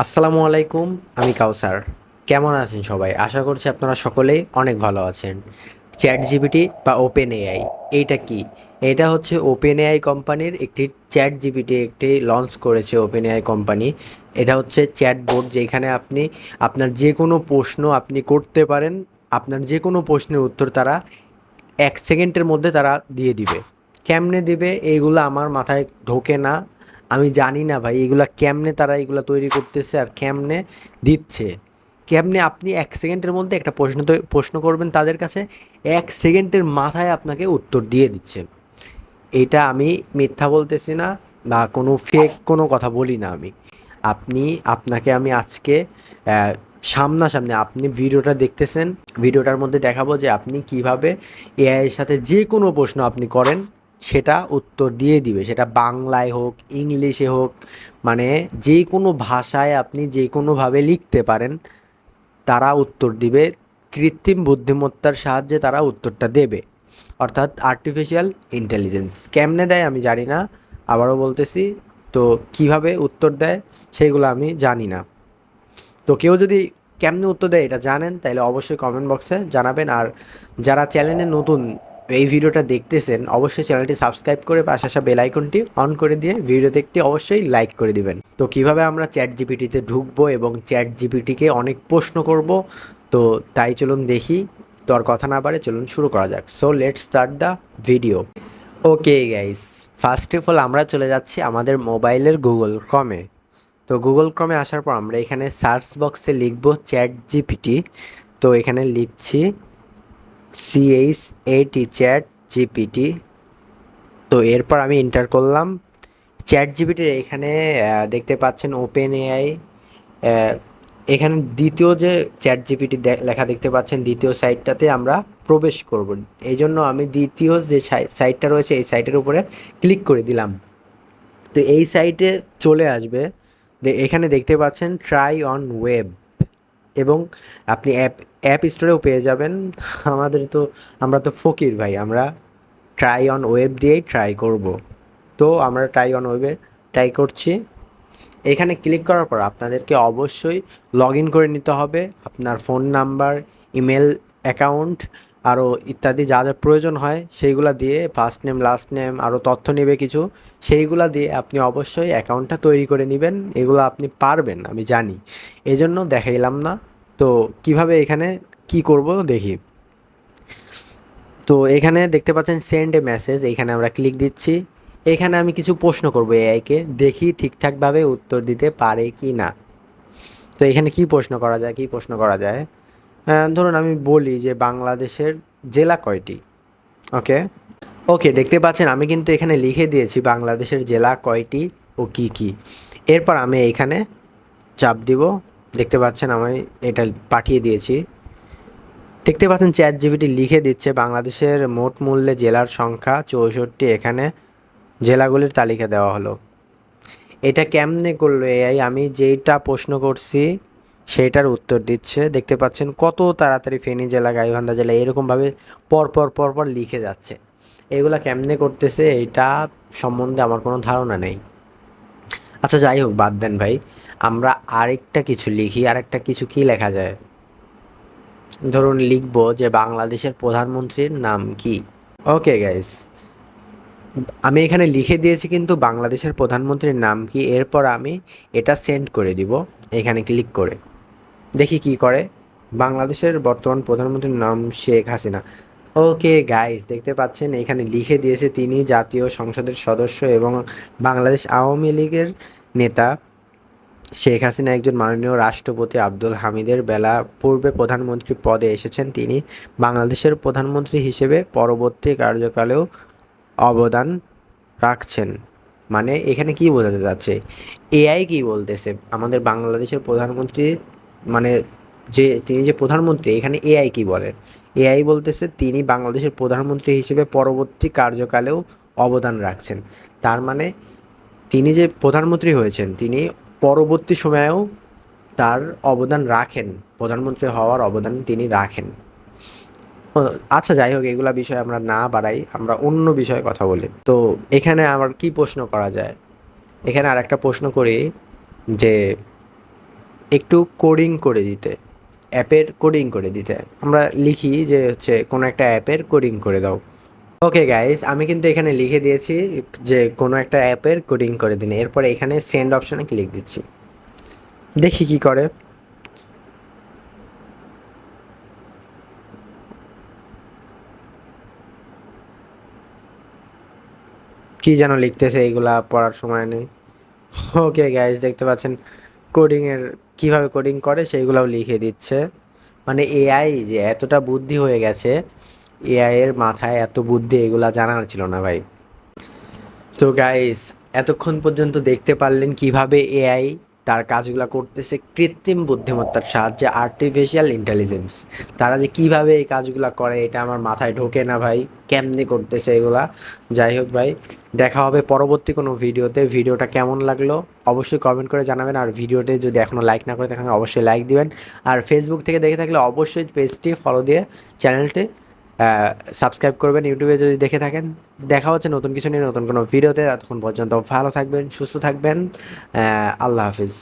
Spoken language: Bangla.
আসসালামু আলাইকুম। আমি কাউসার। কেমন আছেন সবাই? আশা করছি আপনারা সকলেই অনেক ভালো আছেন। চ্যাট জিপিটি বা ওপেন এআই এইটা কি? এটা হচ্ছে ওপেন এআই কোম্পানির একটি চ্যাট জিপিটি একটি লঞ্চ করেছে ওপেন এআই কোম্পানি। এটা হচ্ছে চ্যাটবোট, যেখানে আপনি আপনার যে কোনো প্রশ্ন আপনি করতে পারেন। আপনার যে কোনো প্রশ্নের উত্তর তারা 1 সেকেন্ডের মধ্যে তারা দিয়ে দিবে। কেমনে দিবে এইগুলো আমার মাথায় ঢোকে না। আমি জানি না ভাই এগুলা কেমনে তারা এগুলা তৈরি করতেছে আর কেমনে দিচ্ছে। কেমনে আপনি 1 সেকেন্ডের মধ্যে একটা প্রশ্ন করবেন তাদের কাছে, 1 সেকেন্ডের মাথায় আপনাকে উত্তর দিয়ে দিচ্ছে। এটা আমি মিথ্যা বলতেছি না বা কোনো ফেক কোনো কথা বলি না আমি। আপনাকে আমি আজকে সামনাসামনি আপনি ভিডিওটা দেখতেছেন, ভিডিওটার মধ্যে দেখাবো যে আপনি কিভাবে এআই এর সাথে যে কোনো প্রশ্ন আপনি করেন সেটা উত্তর দিয়ে দিবে। সেটা বাংলায় হোক, ইংলিশে হোক, মানে যে কোনো ভাষায় আপনি যে কোনোভাবে লিখতে পারেন, তারা উত্তর দিবে। কৃত্রিম বুদ্ধিমত্তার সাহায্যে তারা উত্তরটা দেবে, অর্থাৎ আর্টিফিশিয়াল ইন্টেলিজেন্স। কেমনে দেয় আমি জানি না, আবারও বলতেছি। তো কিভাবে উত্তর দেয় সেইগুলো আমি জানি না। তো কেউ যদি কেমনে উত্তর দেয় এটা জানেন তাহলে অবশ্যই কমেন্ট বক্সে জানাবেন। আর যারা চ্যানেলে নতুন এই ভিডিওটা দেখতেছেন, অবশ্যই চ্যানেলটি সাবস্ক্রাইব করে পাশে আসা বেল আইকনটি অন করে দিয়ে ভিডিওতে একটি অবশ্যই লাইক করে দিবেন। তো কিভাবে আমরা চ্যাট জিপিটিতে ঢুকবো এবং চ্যাট জিপিটিকে অনেক প্রশ্ন করব, তো তাই চলুন দেখি। তো আর কথা না বাড়ে চলুন শুরু করা যাক। So let's start the video. Okay guys, first of all আমরা চলে যাচ্ছি আমাদের মোবাইলের গুগল ক্রমে। তো গুগল ক্রমে আসার পর আমরা এখানে সার্চ বক্সে লিখব চ্যাট জিপিটি। তো এখানে লিখছি চ্যাট জিপিটি। তো এরপর আমি এন্টার করলাম। চ্যাট জিপিটির এখানে দেখতে পাচ্ছেন ওপেন এআই। এখানে দ্বিতীয় যে চ্যাট জিপিটি লেখা দেখতে পাচ্ছেন, দ্বিতীয় সাইটটাতে আমরা প্রবেশ করব। এই জন্য আমি দ্বিতীয় যে সাইটটা রয়েছে এই সাইটের উপরে ক্লিক করে দিলাম। তো এই সাইটে চলে আসবে। এখানে দেখতে পাচ্ছেন ট্রাই অন ওয়েব, এবং আপনি অ্যাপ স্টোরেও পেয়ে যাবেন। আমরা তো ফকির ভাই, আমরা ট্রাই অন ওয়েব দিয়েই ট্রাই করব। তো আমরা ট্রাই অন ওয়েবে ট্রাই করছি। এখানে ক্লিক করার পর আপনাদেরকে অবশ্যই লগ ইন করে নিতে হবে। আপনার ফোন নাম্বার, ইমেল অ্যাকাউন্ট, আরও ইত্যাদি যা যা প্রয়োজন হয় সেইগুলা দিয়ে, ফার্স্ট নেম লাস্ট নেম আরও তথ্য নেবে কিছু, সেইগুলা দিয়ে আপনি অবশ্যই অ্যাকাউন্টটা তৈরি করে নেবেন। এগুলো আপনি পারবেন আমি জানি, এই জন্য দেখাইলাম না। তো কিভাবে এখানে কি করব দেখি। তো এখানে দেখতে পাচ্ছেন সেন্ড এ মেসেজ, এইখানে আমরা ক্লিক দিচ্ছি। এখানে আমি কিছু প্রশ্ন করব এআইকে, দেখি ঠিকঠাকভাবে উত্তর দিতে পারে কি না। তো এখানে কি প্রশ্ন করা যায়, কি প্রশ্ন করা যায়, ধরুন আমি বলি যে বাংলাদেশের জেলা কয়টি। ওকে, ওকে, দেখতে পাচ্ছেন আমি কিন্তু এখানে লিখে দিয়েছি বাংলাদেশের জেলা কয়টি ও কি কি। এরপর আমি এখানে চাপ দিব। দেখতে পাচ্ছেন আমি এটা পাঠিয়ে দিয়েছি। দেখতে পাচ্ছেন চ্যাট জিপিটি লিখে দিচ্ছে বাংলাদেশের মোট মূল্যে জেলার সংখ্যা 64। এখানে জেলাগুলির তালিকা দেওয়া হলো। এটা কেমনে করলো এআই? আমি যেইটা প্রশ্ন করছি সেইটার উত্তর দিচ্ছে। দেখতে পাচ্ছেন কত তাড়াতাড়ি ফেনী জেলা, গাইবান্ধা জেলা এরকমভাবে পর পর লিখে যাচ্ছে। এগুলা কেমনে করতেছে এটা সম্বন্ধে আমার কোনো ধারণা নেই। আচ্ছা যাই হোক, বাদ দেন ভাই। আমরা আরেকটা কিছু লিখি। আরেকটা কিছু কি লেখা যায়? ধরুন লিখবো যে বাংলাদেশের প্রধানমন্ত্রীর নাম কি। ওকে গাইস, আমি এখানে লিখে দিয়েছি কিন্তু বাংলাদেশের প্রধানমন্ত্রীর নাম কি। এরপর আমি এটা সেন্ড করে দিব এখানে ক্লিক করে। দেখি কি করে। বাংলাদেশের বর্তমান প্রধানমন্ত্রীর নাম শেখ হাসিনা। ওকে গাইস, দেখতে পাচ্ছেন এখানে লিখে দিয়েছে তিনি জাতীয় সংসদের সদস্য এবং বাংলাদেশ আওয়ামী লীগের নেতা। শেখ হাসিনা একজন মাননীয় রাষ্ট্রপতি আব্দুল হামিদের বেলা পূর্বে প্রধানমন্ত্রী পদে এসেছেন। তিনি বাংলাদেশের প্রধানমন্ত্রী হিসেবে পরবর্তী কার্যকালেও অবদান রাখছেন। মানে এখানে কি বোঝাতে যাচ্ছে? এআই কি বলতেছে আমাদের বাংলাদেশের প্রধানমন্ত্রী, মানে তিনি যে প্রধানমন্ত্রী, এখানে এআই কি বলে? এআই বলতেছে তিনি বাংলাদেশের প্রধানমন্ত্রী হিসেবে পরবর্তী কার্যকালেও অবদান রাখছেন। তার মানে তিনি যে প্রধানমন্ত্রী হয়েছেন তিনি পরবর্তী সময়েও তার অবদান রাখেন, প্রধানমন্ত্রী হওয়ার অবদান তিনি রাখেন। আচ্ছা যাই হোক, এগুলা বিষয়ে আমরা না বাড়াই, আমরা অন্য বিষয়ে কথা বলি। তো এখানে আমার কি প্রশ্ন করা যায়? এখানে আর একটা প্রশ্ন করি যে একটু কোডিং করে দিতে, অ্যাপের কোডিং করে দিতে। আমরা লিখি যে হচ্ছে কোনো একটা অ্যাপের কোডিং করে দাও। ওকে গাইস, আমি কিন্তু এখানে লিখে দিয়েছি যে কোনো একটা অ্যাপের কোডিং করে দিন। এরপরে এখানে সেন্ড অপশনে ক্লিক দিচ্ছি, দেখি কি করে। কি যেন লিখতেছে, এইগুলা পড়ার সময় নেই। ওকে গাইস, দেখতে পাচ্ছেন কোডিংয়ের কিভাবে কোডিং করে সেইগুলাও লিখে দিচ্ছে। মানে এআই যে এতটা বুদ্ধি হয়ে গেছে, এআই এর মাথায় এত বুদ্ধি, এগুলা জানার ছিল না ভাই। তো গাইস, এতক্ষণ পর্যন্ত দেখতে পারলেন কিভাবে এআই তার কাজগুলো করতেছে কৃত্রিম বুদ্ধিমত্তার সাহায্যে, আর্টিফিশিয়াল ইন্টেলিজেন্স। তারা যে কিভাবে এই কাজগুলো করে এটা আমার মাথায় ঢোকে না ভাই, কেমনে করতেছে এগুলা। যাই হোক ভাই, দেখা হবে পরবর্তী কোনো ভিডিওতে। ভিডিওটা কেমন লাগলো অবশ্যই কমেন্ট করে জানাবেন, আর ভিডিওতে যদি এখনও লাইক না করে থাকেন অবশ্যই লাইক দিবেন। আর ফেসবুক থেকে দেখে থাকলে অবশ্যই পেজটি ফলো দিয়ে চ্যানেলটি সাবস্ক্রাইব করবেন। ইউটিউবে যদি দেখে থাকেন, দেখা হচ্ছে নতুন কিছু নিয়ে নতুন কোনো ভিডিওতে। ততক্ষণ পর্যন্ত ভালো থাকবেন, সুস্থ থাকবেন। আল্লাহ হাফিজ।